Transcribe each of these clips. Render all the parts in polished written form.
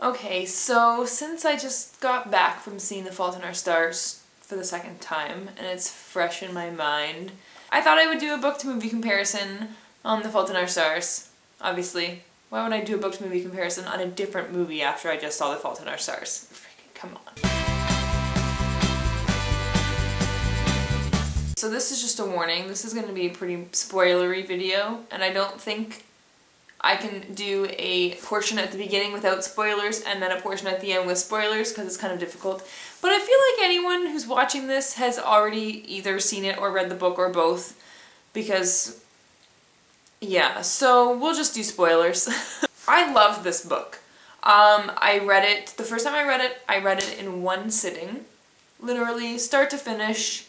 Okay, so since I just got back from seeing The Fault in Our Stars for the second time, and it's fresh in my mind, I thought I would do a book-to-movie comparison on The Fault in Our Stars. Obviously, why would I do a book-to-movie comparison on a different movie after I just saw The Fault in Our Stars? Freaking come on. So this is just a warning. This is going to be a pretty spoilery video, and I don't think I can do a portion at the beginning without spoilers and then a portion at the end with spoilers because it's kind of difficult. But I feel like anyone who's watching this has already either seen it or read the book or both because, yeah, so we'll just do spoilers. I love this book. I read it, the first time I read it in one sitting, literally start to finish.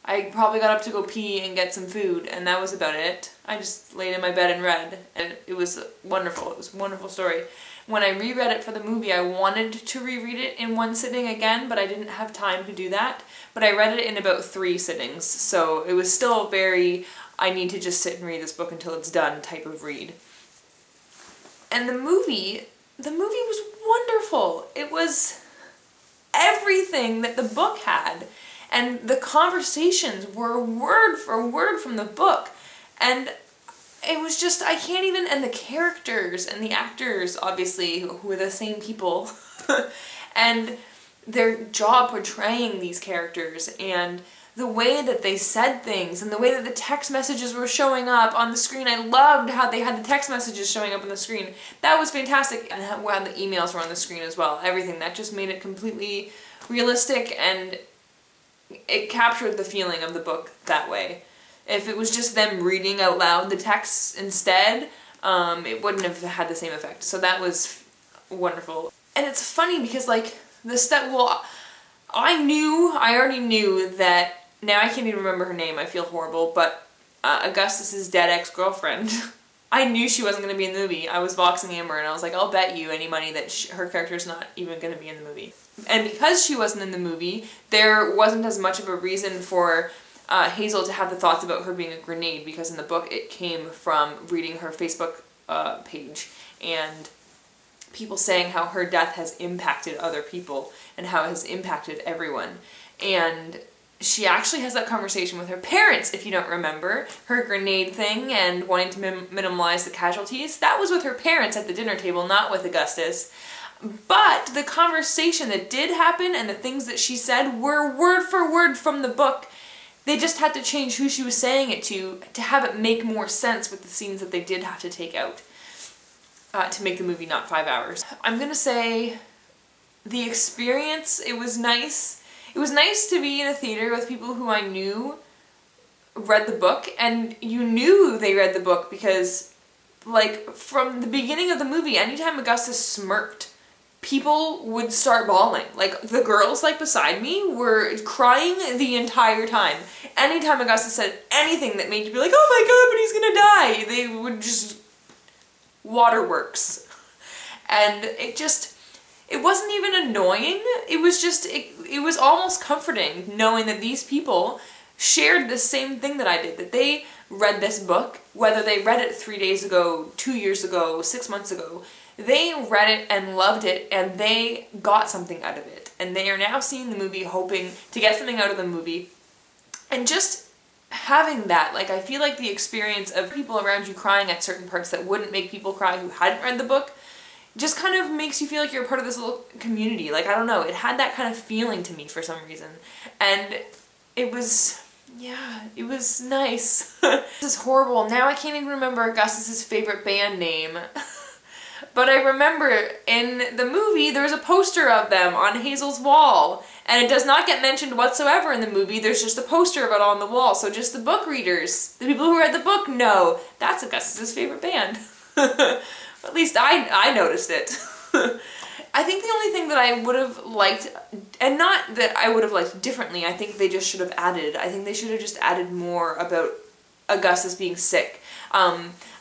I probably got up to go pee and get some food, and that was about it. I just laid in my bed and read, and it was wonderful. It was a wonderful story. When I reread it for the movie, I wanted to reread it in one sitting again, but I didn't have time to do that. But I read it in about 3 sittings, so it was still very, I need to just sit and read this book until it's done type of read. And the movie was wonderful. It was everything that the book had. And the conversations were word for word from the book. And it was just, I can't even, and the characters and the actors, obviously, who are the same people, and their job portraying these characters, and the way that they said things, and the way that the text messages were showing up on the screen. I loved how they had the text messages showing up on the screen. That was fantastic. And how the emails were on the screen as well. Everything. That just made it completely realistic, and it captured the feeling of the book that way. If it was just them reading out loud the text instead, it wouldn't have had the same effect. So that was wonderful. And it's funny because, like, I already knew that, now I can't even remember her name, I feel horrible, but Augustus's dead ex-girlfriend, I knew she wasn't going to be in the movie. I was voxing Amber and I was like, I'll bet you any money that her character's not even going to be in the movie. And because she wasn't in the movie, there wasn't as much of a reason for Hazel to have the thoughts about her being a grenade, because in the book it came from reading her Facebook page and people saying how her death has impacted other people and how it has impacted everyone. And she actually has that conversation with her parents, if you don't remember. Her grenade thing and wanting to minimize the casualties, that was with her parents at the dinner table, not with Augustus. But the conversation that did happen and the things that she said were word for word from the book. They just had to change who she was saying it to have it make more sense with the scenes that they did have to take out to make the movie not 5 hours. I'm gonna say the experience, it was nice. It was nice to be in a theater with people who I knew read the book, and you knew they read the book because, like, from the beginning of the movie, anytime Augustus smirked, people would start bawling. Like, the girls, like, beside me were crying the entire time. Anytime Augustus said anything that made you be like, oh my god, but he's gonna die, they would just waterworks. And it wasn't even annoying, it was just, it was almost comforting knowing that these people shared the same thing that I did, that they read this book, whether they read it 3 days ago, 2 years ago, 6 months ago, they read it and loved it, and they got something out of it. And they are now seeing the movie hoping to get something out of the movie. And just having that, like, I feel like the experience of people around you crying at certain parts that wouldn't make people cry who hadn't read the book just kind of makes you feel like you're part of this little community. Like, I don't know, it had that kind of feeling to me for some reason. And it was, yeah, it was nice. This is horrible. Now I can't even remember Augustus's favorite band name. But I remember in the movie there's a poster of them on Hazel's wall. And it does not get mentioned whatsoever in the movie. There's just a poster of it on the wall. So just the book readers, the people who read the book, know that's Augustus's favorite band. At least I noticed it. I think the only thing that I would have liked, and not that I would have liked differently, I think they just should have added, I think they should have just added more about Augustus being sick.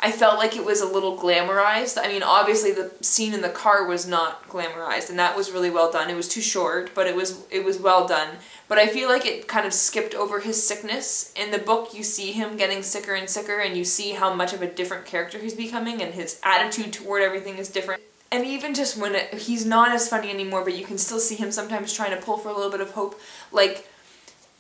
I felt like it was a little glamorized. I mean, obviously the scene in the car was not glamorized, and that was really well done. It was too short, but it was well done. But I feel like it kind of skipped over his sickness. In the book, you see him getting sicker and sicker, and you see how much of a different character he's becoming, and his attitude toward everything is different. And even just when he's not as funny anymore, but you can still see him sometimes trying to pull for a little bit of hope, like,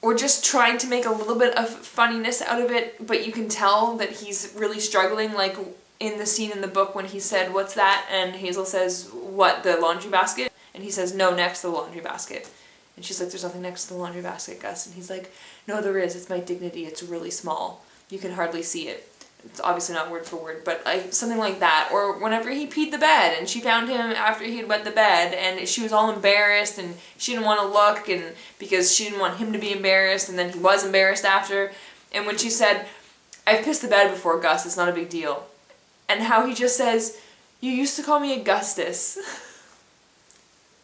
or just trying to make a little bit of funniness out of it, but you can tell that he's really struggling, like in the scene in the book when he said, "What's that?" and Hazel says, "What, the laundry basket?" And he says, "No, next to the laundry basket." And she's like, "There's nothing next to the laundry basket, Gus." And he's like, "No, there is. It's my dignity. It's really small. You can hardly see it." It's obviously not word for word, but something like that. Or whenever he peed the bed and she found him after he had wet the bed and she was all embarrassed and she didn't want to look and because she didn't want him to be embarrassed and then he was embarrassed after. And when she said, "I've pissed the bed before, Gus, it's not a big deal." And how he just says, "You used to call me Augustus,"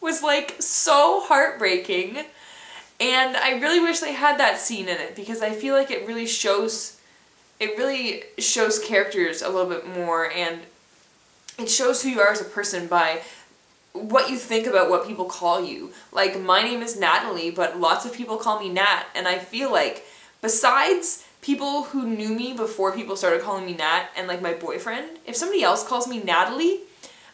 was like so heartbreaking. And I really wish they had that scene in it because I feel like it really shows characters a little bit more, and it shows who you are as a person by what you think about what people call you. Like, my name is Natalie, but lots of people call me Nat, and I feel like besides people who knew me before people started calling me Nat and like my boyfriend, if somebody else calls me Natalie,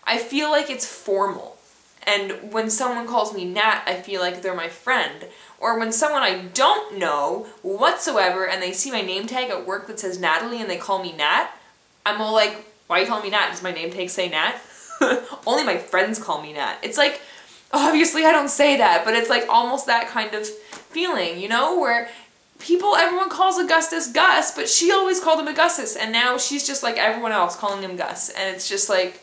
I feel like it's formal. And when someone calls me Nat, I feel like they're my friend. Or when someone I don't know whatsoever and they see my name tag at work that says Natalie and they call me Nat, I'm all like, "Why are you calling me Nat? Does my name tag say Nat?" Only my friends call me Nat. It's like, obviously I don't say that, but it's like almost that kind of feeling, you know, where everyone calls Augustus Gus, but she always called him Augustus, and now she's just like everyone else calling him Gus, and it's just like,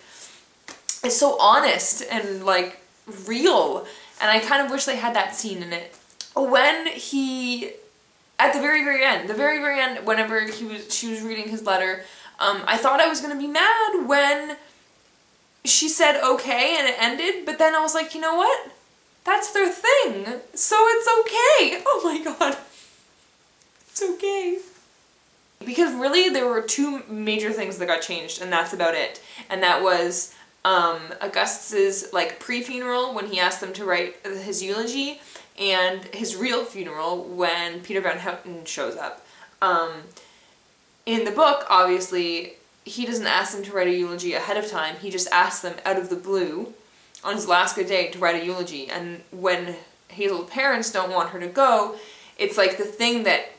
it's so honest and like real, and I kind of wish they had that scene in it. When he, at the very end, whenever she was reading his letter, I thought I was gonna be mad when she said okay and it ended, but then I was like, you know what? That's their thing, so it's okay. Oh my god. It's okay. Because really there were two major things that got changed, and that's about it. And that was Augustus's like pre-funeral when he asked them to write his eulogy, and his real funeral when Peter Van Houten shows up. In the book, obviously, he doesn't ask them to write a eulogy ahead of time, he just asks them out of the blue on his last good day to write a eulogy, and when Hazel's parents don't want her to go, it's like the thing that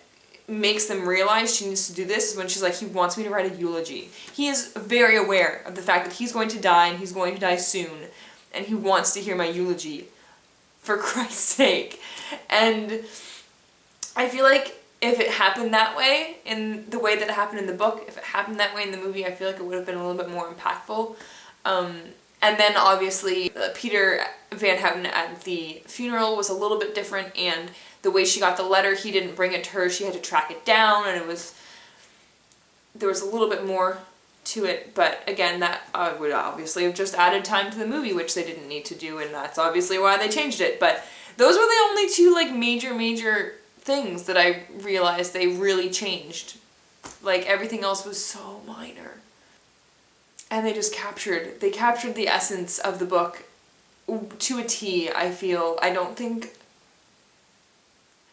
makes them realize she needs to do this is when she's like, "He wants me to write a eulogy." He is very aware of the fact that he's going to die and he's going to die soon, and he wants to hear my eulogy, for Christ's sake. And I feel like if it happened that way, in the way that it happened in the book, if it happened that way in the movie, I feel like it would have been a little bit more impactful. And then obviously Peter Van Houten at the funeral was a little bit different, and the way she got the letter, he didn't bring it to her, she had to track it down, and there was a little bit more to it, but again, that would obviously have just added time to the movie, which they didn't need to do, and that's obviously why they changed it. But those were the only two like major things that I realized they really changed. Like, everything else was so minor. And they captured the essence of the book to a T, I feel. I don't think,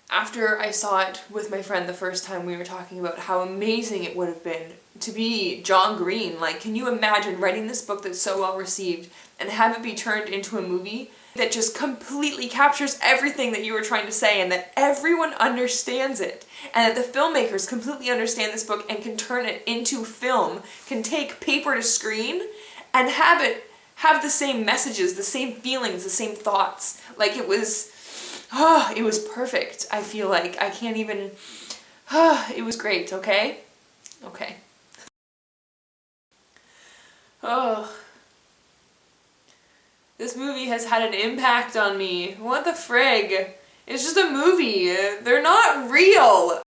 after I saw it with my friend the first time, we were talking about how amazing it would have been to be John Green. Like, can you imagine writing this book that's so well received and have it be turned into a movie that just completely captures everything that you were trying to say, and that everyone understands it, and that the filmmakers completely understand this book and can turn it into film, can take paper to screen and have the same messages, the same feelings, the same thoughts. Like, it was perfect. I feel like I can't even, it was great, okay? Okay. Oh. This movie has had an impact on me. What the frig? It's just a movie. They're not real.